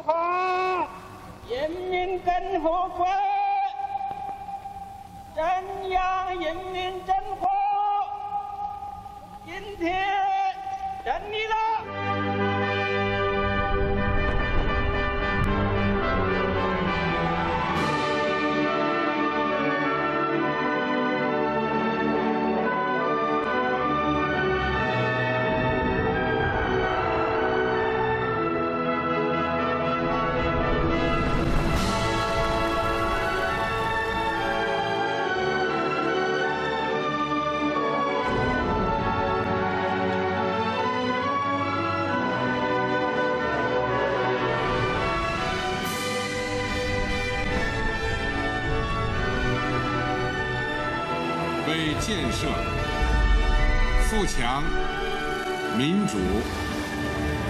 华人民共和国中央人民政府今天胜利了。为建设富强、民主、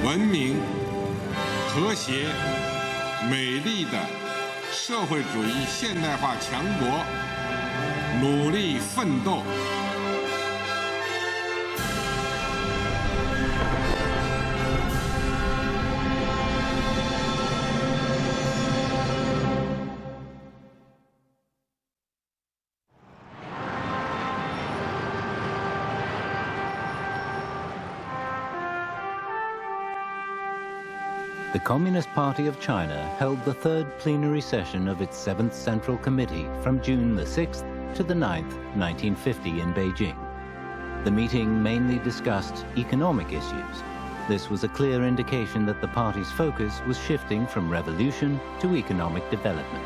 文明、和谐、美丽的社会主义现代化强国努力奋斗。The Communist Party of China held the third plenary session of its 7th Central Committee from June the 6th to the 9th, 1950 in Beijing. The meeting mainly discussed economic issues. This was a clear indication that the party's focus was shifting from revolution to economic development.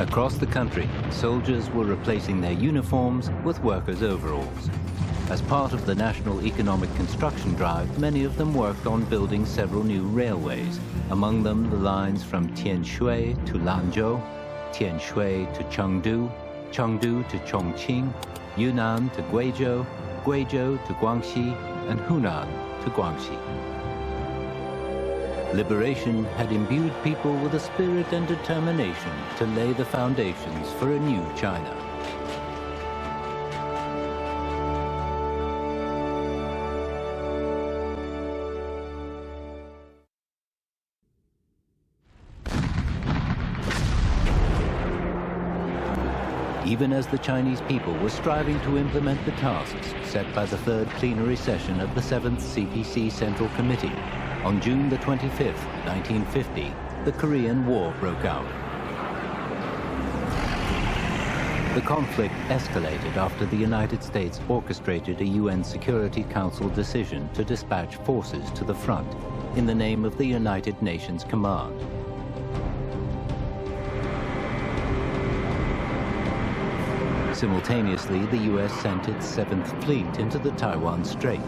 Across the country, soldiers were replacing their uniforms with workers' overalls. As part of the national economic construction drive, many of them worked on building several new railways, among them the lines from Tianshui to Lanzhou, Tianshui to Chengdu, Chengdu to Chongqing, Yunnan to Guizhou, Guizhou to Guangxi, and Hunan to Guangxi. Liberation had imbued people with a spirit and determination to lay the foundations for a new China. Even as the Chinese people were striving to implement the tasks set by the third plenary session of the 7th CPC Central Committee, on June the 25th, 1950, the Korean War broke out. The conflict escalated after the United States orchestrated a UN Security Council decision to dispatch forces to the front in the name of the United Nations Command. Simultaneously, the US sent its 7th Fleet into the Taiwan Strait.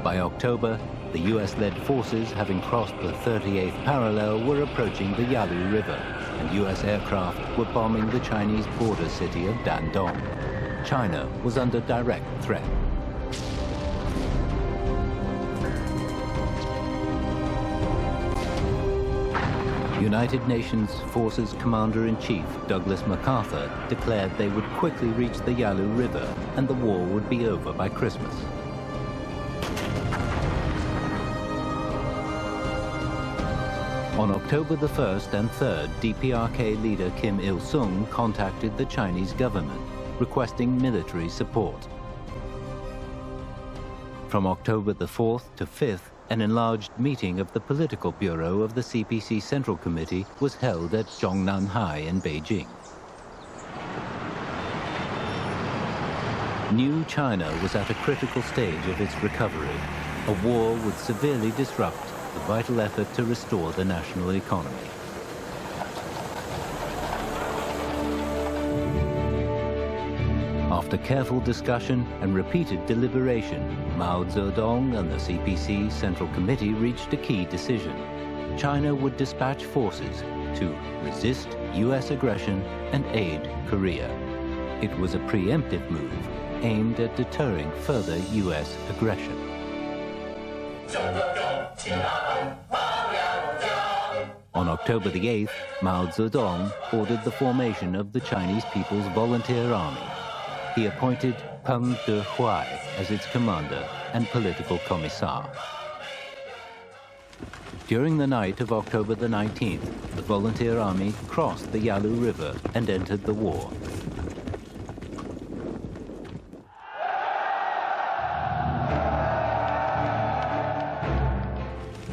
By October, the US-led forces, having crossed the 38th parallel, were approaching the Yalu River, and US aircraft were bombing the Chinese border city of Dandong. China was under direct threat. United Nations Forces Commander-in-Chief Douglas MacArthur declared they would quickly reach the Yalu River and the war would be over by Christmas. On October the 1st and 3rd, DPRK leader Kim Il-sung contacted the Chinese government, requesting military support. From October the 4th to 5th, an enlarged meeting of the Political Bureau of the CPC Central Committee was held at Zhongnanhai in Beijing. New China was at a critical stage of its recovery. A war would severely disrupt the vital effort to restore the national economy. After careful discussion and repeated deliberation, Mao Zedong and the CPC Central Committee reached a key decision. China would dispatch forces to resist US aggression and aid Korea. It was a preemptive move aimed at deterring further US aggression. On October the 8th, Mao Zedong ordered the formation of the Chinese People's Volunteer Army. he appointed Peng Dehuai as its commander and political commissar. During the night of October the 19th, the volunteer army crossed the Yalu River and entered the war.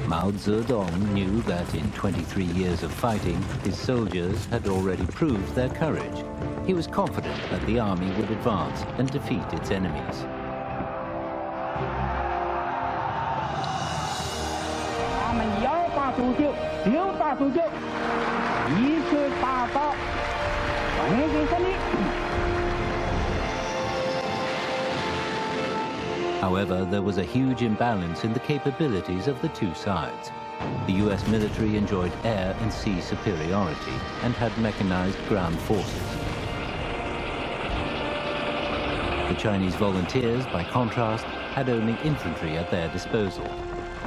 Mao Zedong knew that in 23 years of fighting, his soldiers had already proved their courage. He was confident that the army would advance and defeat its enemies. However, there was a huge imbalance in the capabilities of the two sides. The US military enjoyed air and sea superiority and had mechanized ground forces. The Chinese volunteers, by contrast, had only infantry at their disposal.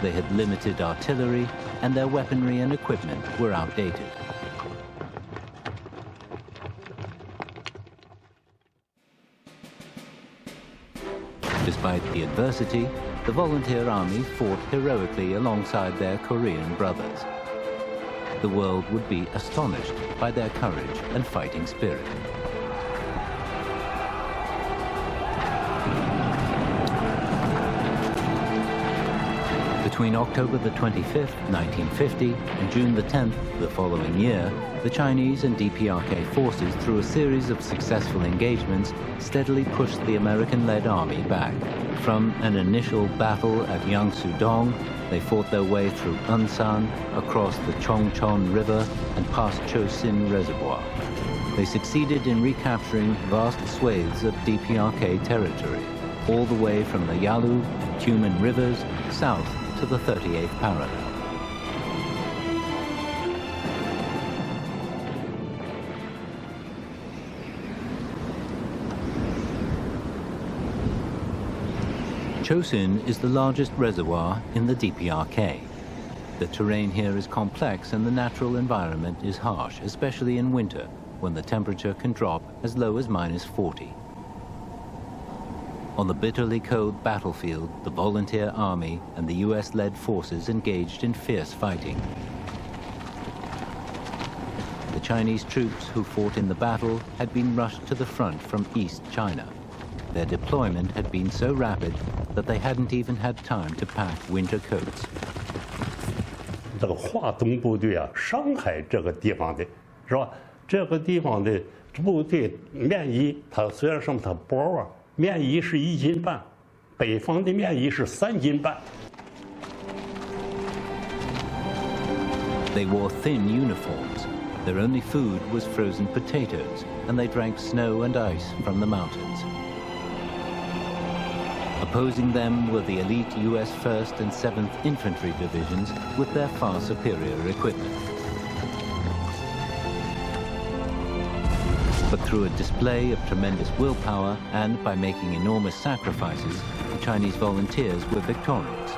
They had limited artillery, and their weaponry and equipment were outdated. Despite the adversity, the volunteer army fought heroically alongside their Korean brothers. The world would be astonished by their courage and fighting spirit. Between October the 25th, 1950, and June the 10th, the following year, the Chinese and DPRK forces, through a series of successful engagements, steadily pushed the American-led army back. From an initial battle at Yangsu-dong, they fought their way through Unsan, across the Chongchon River, and past Chosin Reservoir. They succeeded in recapturing vast swathes of DPRK territory, all the way from the Yalu and Tumen rivers south to the 38th parallel. Chosin is the largest reservoir in the DPRK. The terrain here is complex and the natural environment is harsh, especially in winter, when the temperature can drop as low as -40. On the bitterly cold battlefield, the volunteer army and the US-led forces engaged in fierce fighting. The Chinese troops who fought in the battle had been rushed to the front from East China. Their deployment had been so rapid that they hadn't even had time to pack winter coats. 这个华东部队啊，上海这个地方的，是吧？这个地方的部队面衣，它虽然说它薄啊，面衣是1斤半，北方的面衣是3斤半。 They wore thin uniforms. Their only food was frozen potatoes, and they drank snow and ice from the mountains. Opposing them were the elite US 1st and 7th Infantry Divisions with their far superior equipment. But through a display of tremendous willpower and by making enormous sacrifices, the Chinese volunteers were victorious.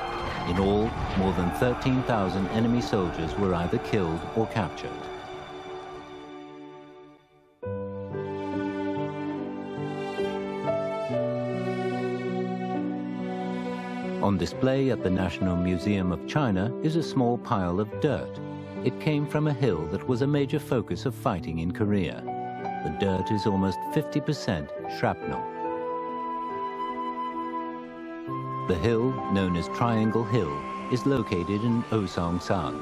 In all, more than 13,000 enemy soldiers were either killed or captured. On display at the National Museum of China is a small pile of dirt. It came from a hill that was a major focus of fighting in Korea. The dirt is almost 50% shrapnel. The hill, known as Triangle Hill, is located in Osongsan.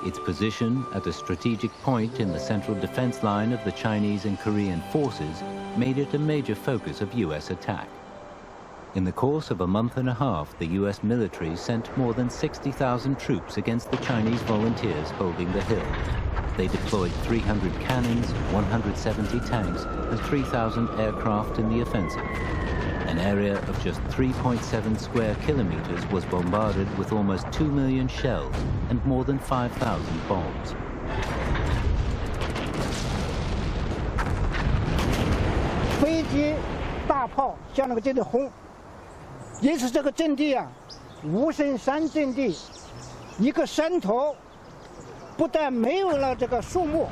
Its position at a strategic point in the central defense line of the Chinese and Korean forces made it a major focus of US attack. In the course of a month and a half, the US military sent more than 60,000 troops against the Chinese volunteers holding the hill. They deployed 300 cannons, 170 tanks, and 3,000 aircraft in the offensive. An area of just 3.7 square kilometers was bombarded with almost 2 million shells and more than 5,000 bombs. 飞机、大炮向那个阵地轰，因此这个阵地啊，无声山阵地，一个山头不但没有了这个树木，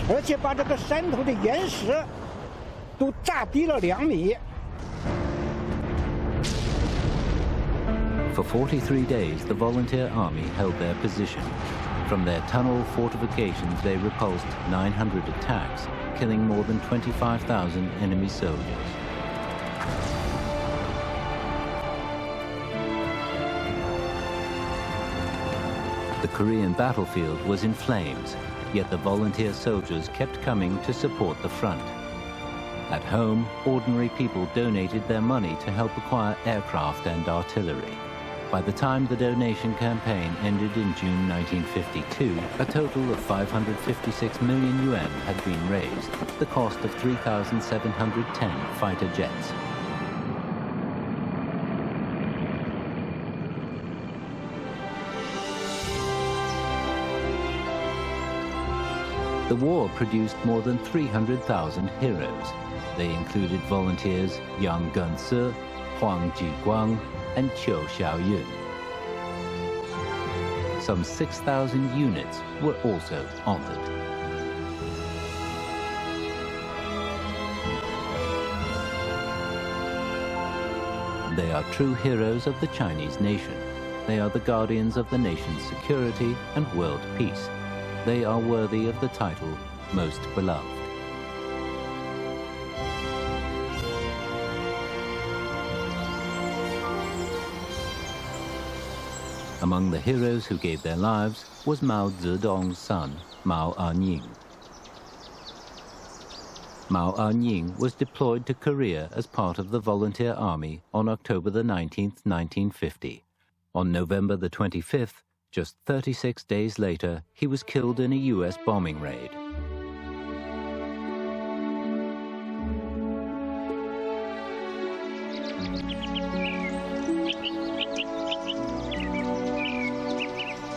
而且把这个山头的岩石都炸低了2米。 For 43 days, the volunteer army held their position. From their tunnel fortifications, they repulsed 900 attacks, killing more than 25,000 enemy soldiers. The Korean battlefield was in flames, yet the volunteer soldiers kept coming to support the front. At home, ordinary people donated their money to help acquire aircraft and artillery. By the time the donation campaign ended in June 1952, a total of 556 million yuan had been raised, the cost of 3,710 fighter jets. The war produced more than 300,000 heroes. They included volunteers Yang Gunse, Huang Jiguang, and Qiu Xiaoyun. Some 6,000 units were also honored. They are true heroes of the Chinese nation. They are the guardians of the nation's security and world peace. They are worthy of the title Most Beloved. Among the heroes who gave their lives was Mao Zedong's son, Mao Anying. Mao Anying was deployed to Korea as part of the volunteer army on October the 19th, 1950. On November the 25th, just 36 days later, he was killed in a US bombing raid.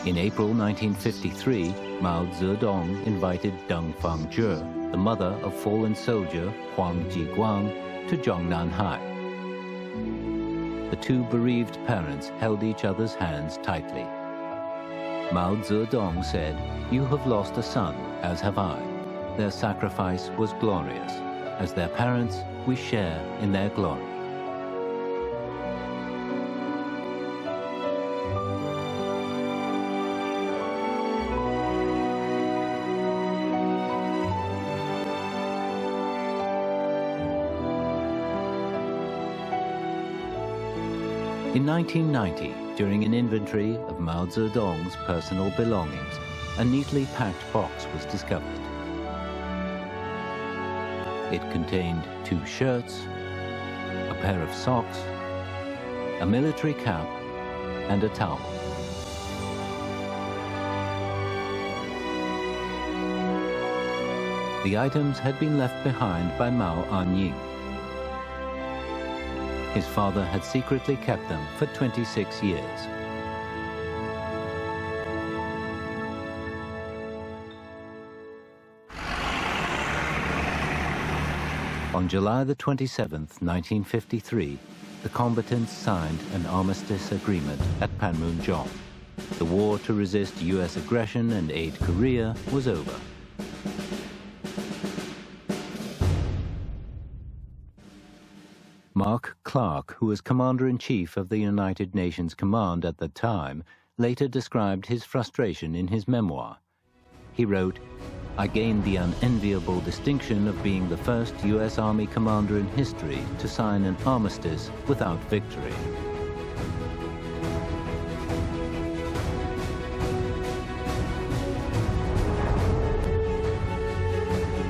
In April 1953, Mao Zedong invited Deng Fangzhe, the mother of fallen soldier Huang Jiguang, to Zhongnanhai. The two bereaved parents held each other's hands tightly. Mao Zedong said, "You have lost a son, as have I. Their sacrifice was glorious. As their parents, we share in their glory." In 1990, during an inventory of Mao Zedong's personal belongings, a neatly packed box was discovered. It contained 2 shirts, a pair of socks, a military cap, and a towel. The items had been left behind by Mao Anying. His father had secretly kept them for 26 years. On July the 27th, 1953, the combatants signed an armistice agreement at Panmunjom. The war to resist US aggression and aid Korea was over. Mark Clark, who was Commander-in-Chief of the United Nations Command at the time, later described his frustration in his memoir. He wrote, "I gained the unenviable distinction of being the first US Army commander in history to sign an armistice without victory."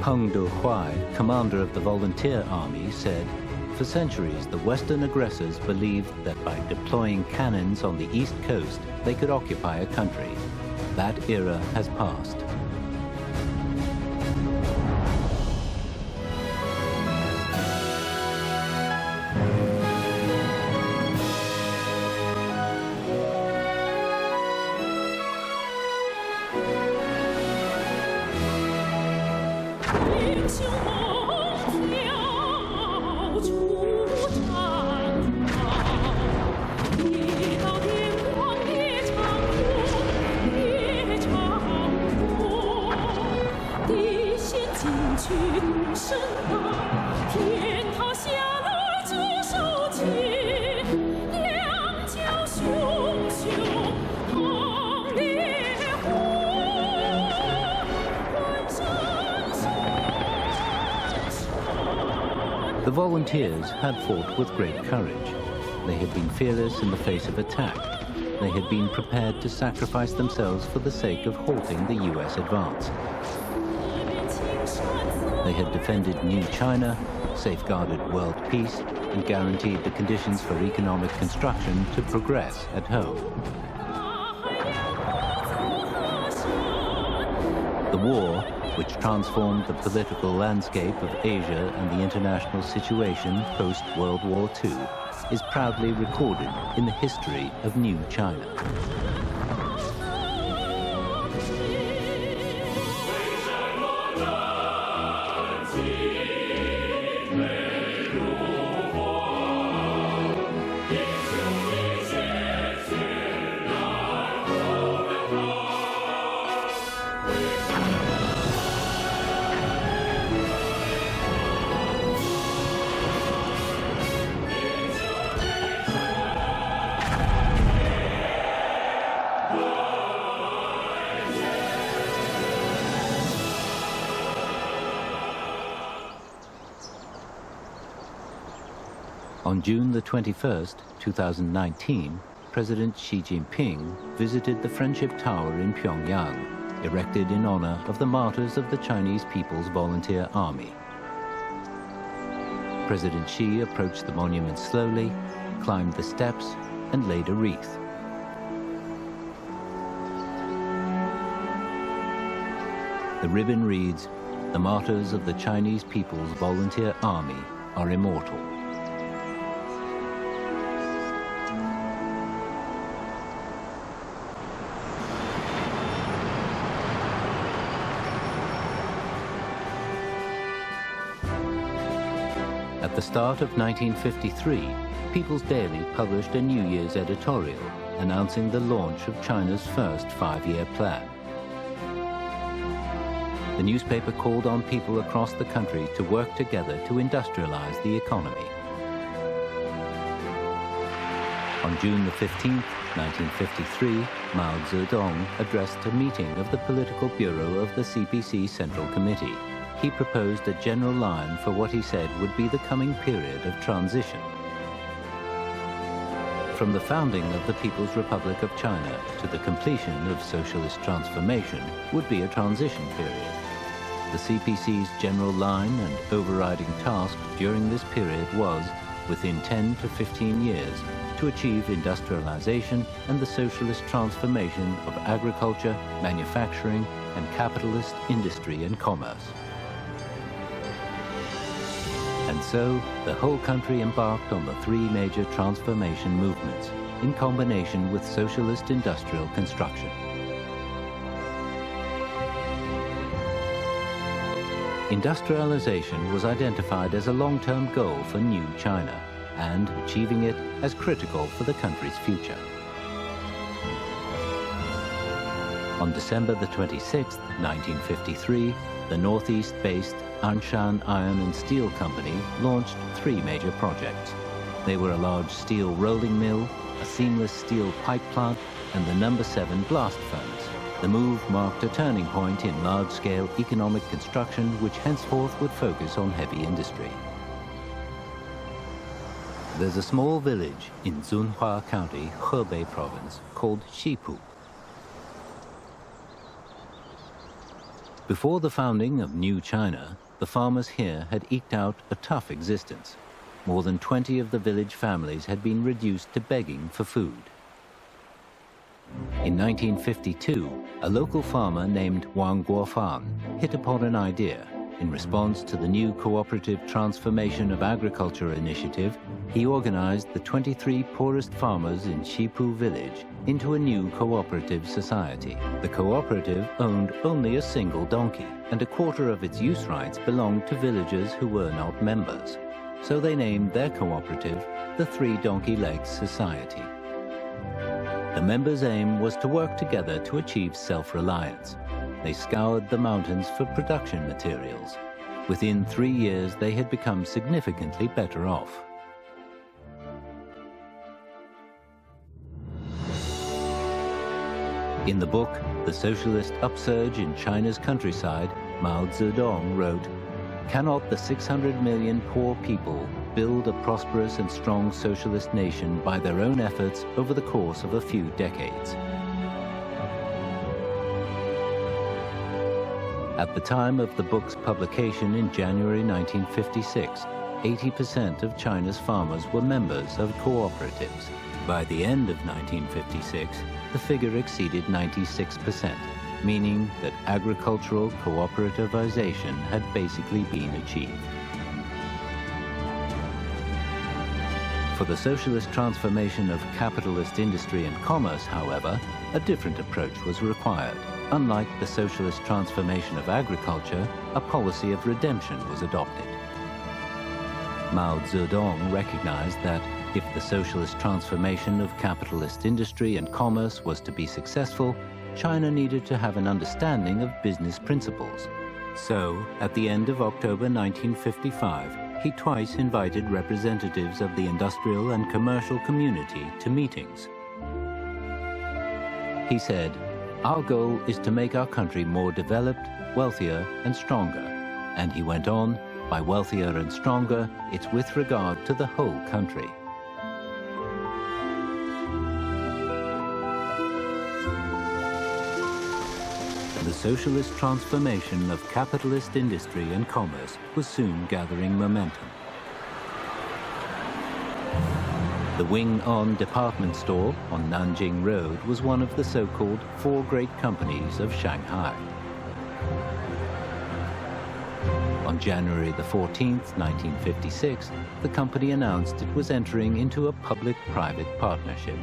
Peng Dehuai, commander of the volunteer army, said, "For centuries, the Western aggressors believed that by deploying cannons on the East Coast, they could occupy a country. That era has passed." Thank you. The volunteers had fought with great courage. They had been fearless in the face of attack. They had been prepared to sacrifice themselves for the sake of halting the US advance. They had defended New China, safeguarded world peace, and guaranteed the conditions for economic construction to progress at home. The war, which transformed the political landscape of Asia and the international situation post-World War II, is proudly recorded in the history of New China. On June the 21st, 2019, President Xi Jinping visited the Friendship Tower in Pyongyang, erected in honor of the martyrs of the Chinese People's Volunteer Army. President Xi approached the monument slowly, climbed the steps, and laid a wreath. The ribbon reads, "The martyrs of the Chinese People's Volunteer Army are immortal." At the start of 1953, People's Daily published a New Year's editorial announcing the launch of China's first five-year plan. The newspaper called on people across the country to work together to industrialize the economy. On June the 15th, 1953, Mao Zedong addressed a meeting of the Political Bureau of the CPC Central Committee. He proposed a general line for what he said would be the coming period of transition. From the founding of the People's Republic of China to the completion of socialist transformation would be a transition period. The CPC's general line and overriding task during this period was, within 10 to 15 years, to achieve industrialization and the socialist transformation of agriculture, manufacturing, and capitalist industry and commerce. And so, the whole country embarked on the three major transformation movements, in combination with socialist industrial construction. Industrialization was identified as a long-term goal for New China, and achieving it as critical for the country's future. On December the 26th, 1953, the Northeast-based Anshan Iron and Steel Company launched three major projects. They were a large steel rolling mill, a seamless steel pipe plant, and the No. 7 blast furnace. The move marked a turning point in large-scale economic construction, which henceforth would focus on heavy industry. There's a small village in Zunhua County, Hebei Province, called Xipu. Before the founding of New China, the farmers here had eked out a tough existence. More than 20 of the village families had been reduced to begging for food. In 1952, a local farmer named Wang Guofan hit upon an idea. In response to the new cooperative transformation of agriculture initiative, he organized the 23 poorest farmers in Xipu village into a new cooperative society. The cooperative owned only a single donkey, and a quarter of its use rights belonged to villagers who were not members. So they named their cooperative the Three Donkey Legs Society. The members' aim was to work together to achieve self-reliance. They scoured the mountains for production materials. Within 3 years, they had become significantly better off. In the book, The Socialist Upsurge in China's Countryside, Mao Zedong wrote, Cannot the 600 million poor people build a prosperous and strong socialist nation by their own efforts over the course of a few decades? At the time of the book's publication in January 1956, 80% of China's farmers were members of cooperatives. By the end of 1956, the figure exceeded 96%, meaning that agricultural cooperativization had basically been achieved. For the socialist transformation of capitalist industry and commerce, however, a different approach was required. Unlike the socialist transformation of agriculture, a policy of redemption was adopted. Mao Zedong recognized that if the socialist transformation of capitalist industry and commerce was to be successful, China needed to have an understanding of business principles. So, at the end of October 1955, he twice invited representatives of the industrial and commercial community to meetings. He said, "Our goal is to make our country more developed, wealthier, and stronger." And he went on, "By wealthier and stronger, it's with regard to the whole country." The socialist transformation of capitalist industry and commerce was soon gathering momentum. The Wing On department store on Nanjing Road was one of the so-called four great companies of Shanghai. On January the 14th, 1956, the company announced it was entering into a public-private partnership.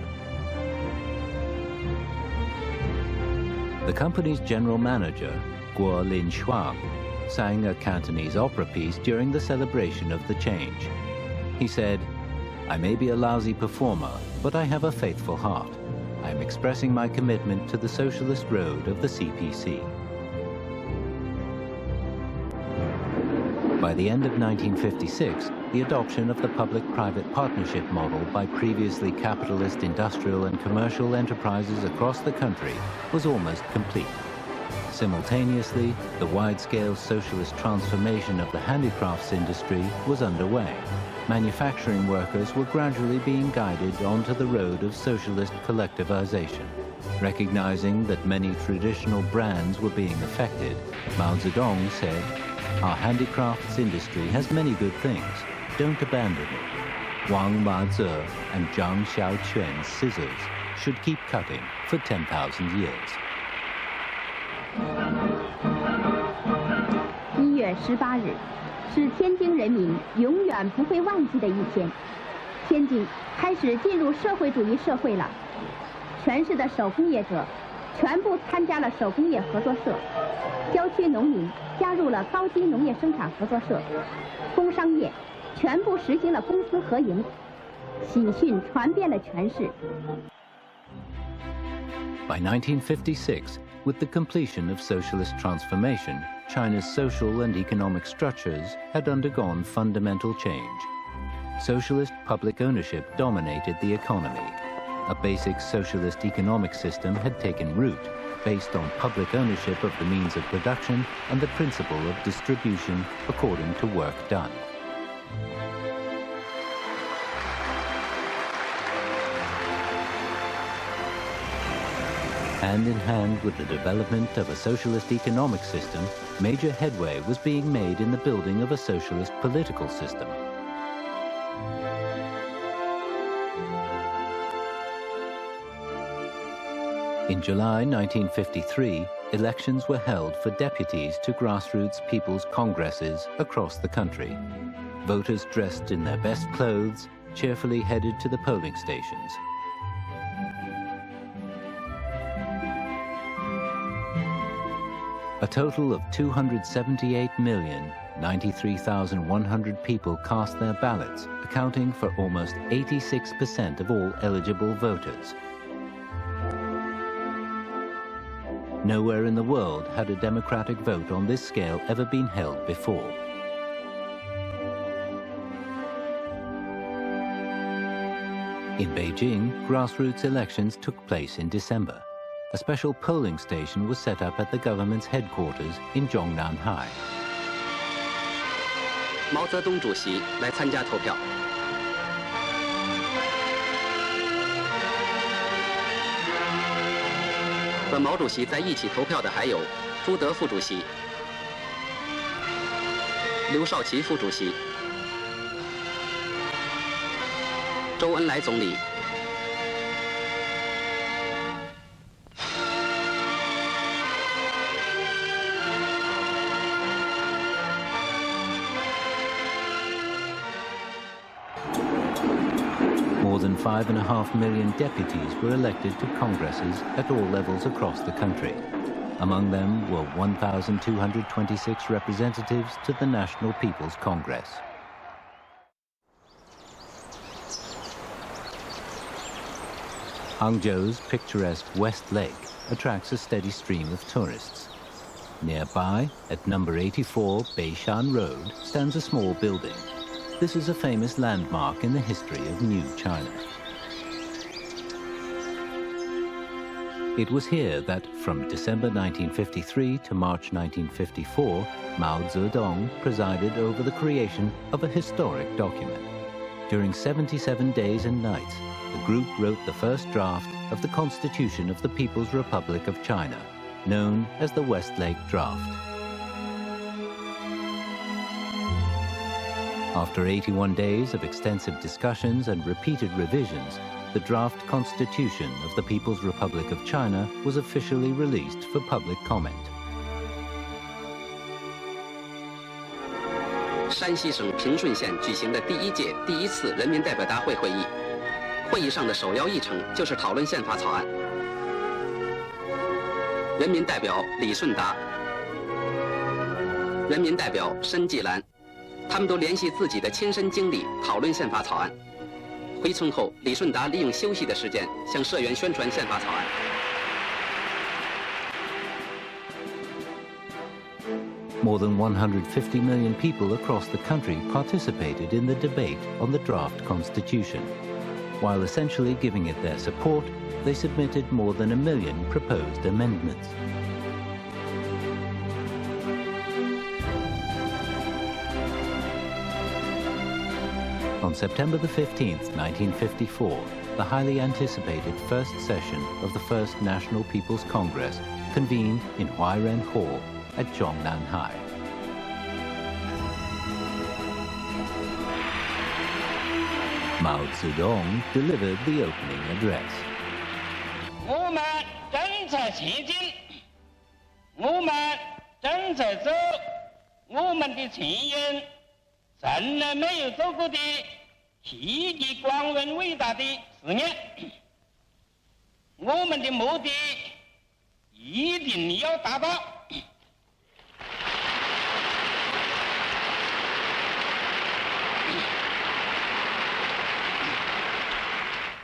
The company's general manager, Guo Linshuang, sang a Cantonese opera piece during the celebration of the change. He said, "I may be a lousy performer, but I have a faithful heart. I am expressing my commitment to the socialist road of the CPC." By the end of 1956, the adoption of the public-private partnership model by previously capitalist industrial and commercial enterprises across the country was almost complete. Simultaneously, the wide-scale socialist transformation of the handicrafts industry was underway. Manufacturing workers were gradually being guided onto the road of socialist collectivization. Recognizing that many traditional brands were being affected, Mao Zedong said, "Our handicrafts industry has many good things. Don't abandon it. Wang Maze and Zhang Xiaoquan's scissors should keep cutting for 10,000 years." 1月18日是天津人民永远不会忘记的一天。天津开始进入社会主义社会了，全市的手工业者全部参加了手工业合作社，郊区农民加入了高级农业生产合作社，工商业全部实行了公私合营，喜讯传遍了全市。By 1956, with the completion of socialist transformation, China's social and economic structures had undergone fundamental change. Socialist public ownership dominated the economy. A basic socialist economic system had taken root, based on public ownership of the means of production and the principle of distribution according to work done. Hand in hand with the development of a socialist economic system, major headway was being made in the building of a socialist political system. In July 1953, elections were held for deputies to grassroots people's congresses across the country. Voters dressed in their best clothes cheerfully headed to the polling stations. A total of 278,093,100 people cast their ballots, accounting for almost 86% of all eligible voters. Nowhere in the world had a democratic vote on this scale ever been held before. In Beijing, grassroots elections took place in December. A special polling station was set up at the government's headquarters in Zhongnanhai. 毛泽东主席来参加投票。和毛主席在一起投票的还有朱德副主席、刘少奇副主席、周恩来总理、More than 5.5 million deputies were elected to congresses at all levels across the country. Among them were 1,226 representatives to the National People's Congress. Hangzhou's picturesque Westlake attracts a steady stream of tourists. Nearby, at number 84 Beishan Road, stands a small building. This is a famous landmark in the history of New China. It was here that, from December 1953 to March 1954, Mao Zedong presided over the creation of a historic document. During 77 days and nights, the group wrote the first draft of the Constitution of the People's Republic of China, known as the Westlake Draft. After 81 days of extensive discussions and repeated revisions, the draft constitution of the People's Republic of China was officially released for public comment. 山西省平顺县举行的第一次人民代表大会会议，会议上的首要议程就是讨论宪法草案。人民代表李顺达、人民代表申纪兰，他们都联系自己的亲身经历讨论宪法草案。回村后，李顺达利用休息的时间向社员宣传宪法草案。More than 150 million people across the country participated in the debate on the draft constitution. While essentially giving it their support, they submitted more than 1 million proposed amendments. On September the 15th, 1954, the highly anticipated first session of the First National People's Congress convened in Huairen Hall at Zhongnanhai. Mao Zedong delivered the opening address. 我们正在前进，我们正在走我们的前沿，从来没有走过的奇迹光荣伟大的事业。我们的目的一定要达到。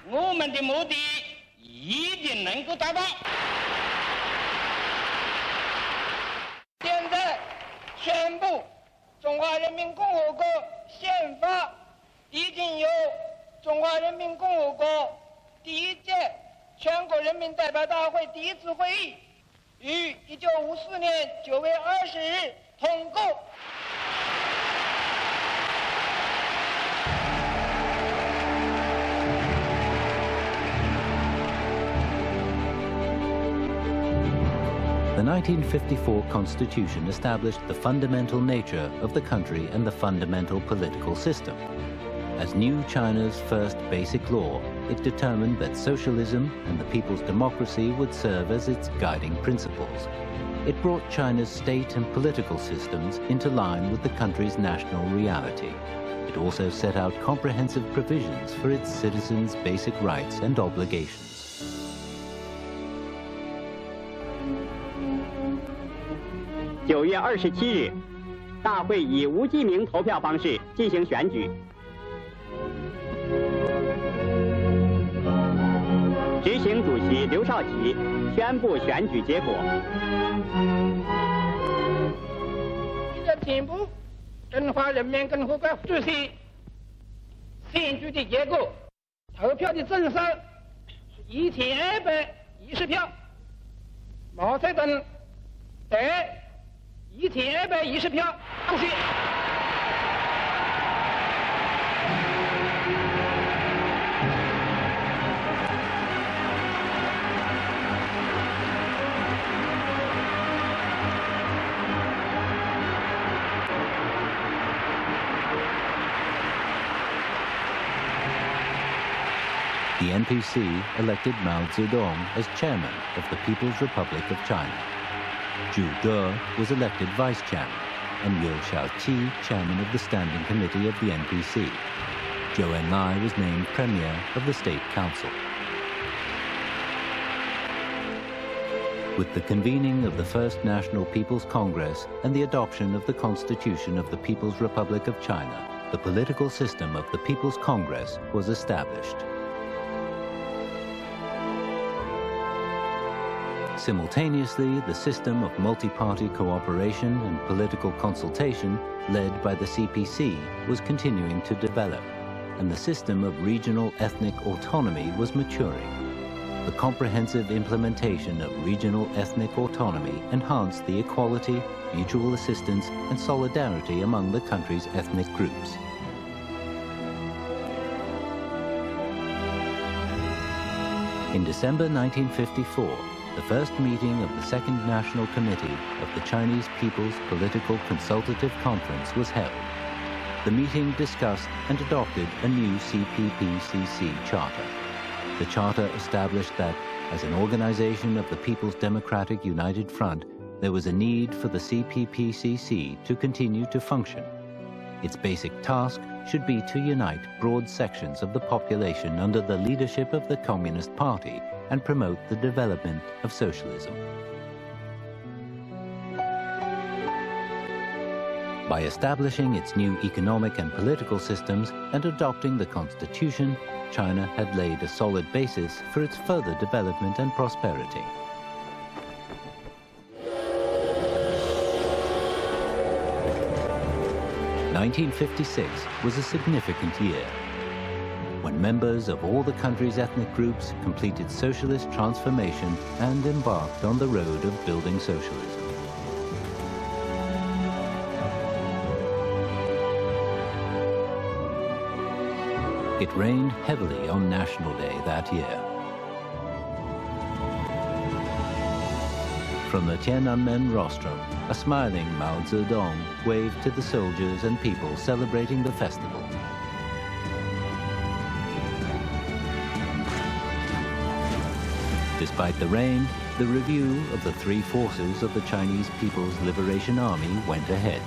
我们的目的一定能够达到。现在宣布，中华人民共和国宪法已经由中华人民共和国第一届全国人民代表大会第一次会议于1954年9月20日通过。The 1954 Constitution established the fundamental nature of the country and the fundamental political system. As new China's first basic law, it determined that socialism and the people's democracy would serve as its guiding principles. It brought China's state and political systems into line with the country's national reality. It also set out comprehensive provisions for its citizens' basic rights and obligations. 9月27日，大会以无记名投票方式进行选举。执行主席刘少奇宣布选举结果。这宣布中华人民共和国主席选举的结果，投票的总数是1210票，毛泽东得1210票，恭喜。The NPC elected Mao Zedong as chairman of the People's Republic of China. Zhu De was elected vice chairman, and Liu Shaoqi chairman of the Standing Committee of the NPC. Zhou Enlai was named premier of the State Council. With the convening of the First National People's Congress and the adoption of the Constitution of the People's Republic of China, the political system of the People's Congress was established. Simultaneously, the system of multi-party cooperation and political consultation led by the CPC was continuing to develop, and the system of regional ethnic autonomy was maturing. The comprehensive implementation of regional ethnic autonomy enhanced the equality, mutual assistance, and solidarity among the country's ethnic groups. In December 1954, the first meeting of the Second National Committee of the Chinese People's Political Consultative Conference was held. The meeting discussed and adopted a new CPPCC charter. The charter established that, as an organization of the People's Democratic United Front, there was a need for the CPPCC to continue to function. Its basic task should be to unite broad sections of the population under the leadership of the Communist Party and promote the development of socialism. By establishing its new economic and political systems and adopting the Constitution, China had laid a solid basis for its further development and prosperity. (1956) was a significant year, when members of all the country's ethnic groups completed socialist transformation and embarked on the road of building socialism. It rained heavily on National Day that year. From the Tiananmen rostrum, a smiling Mao Zedong waved to the soldiers and people celebrating the festival. Despite the rain, the review of the three forces of the Chinese People's Liberation Army went ahead.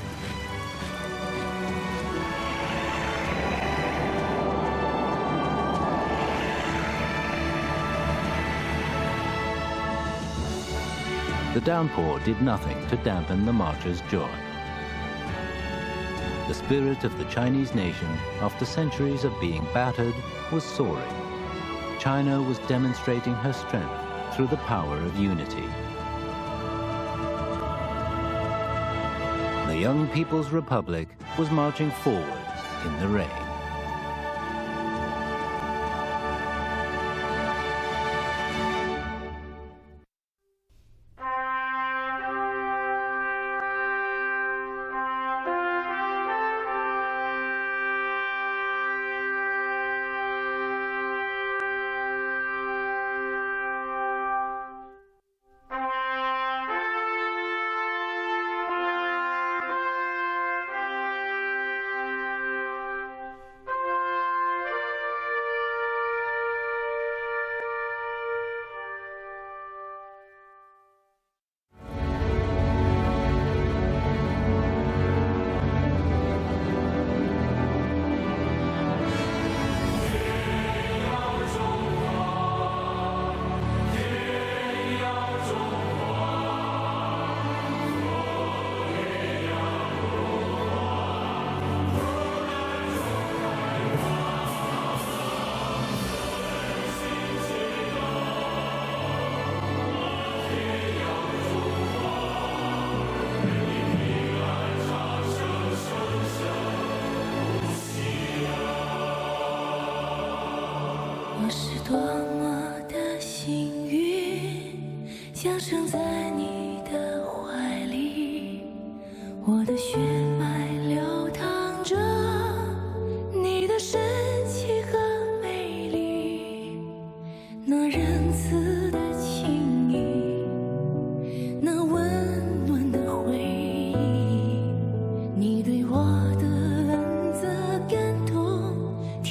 The downpour did nothing to dampen the marchers' joy. The spirit of the Chinese nation, after centuries of being battered, was soaring. China was demonstrating her strength through the power of unity. The young People's Republic was marching forward in the rain.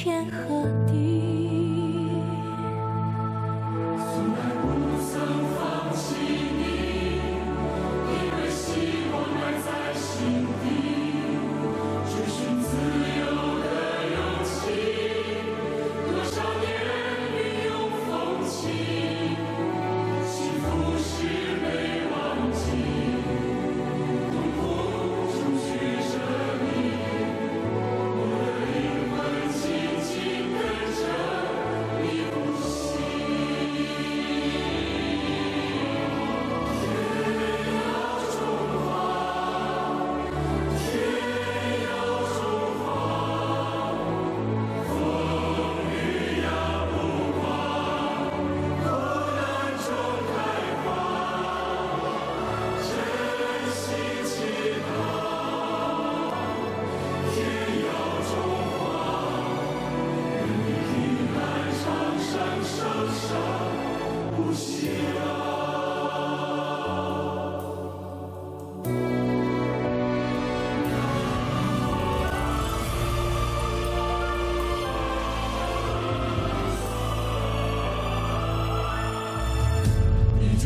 天和地。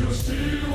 就是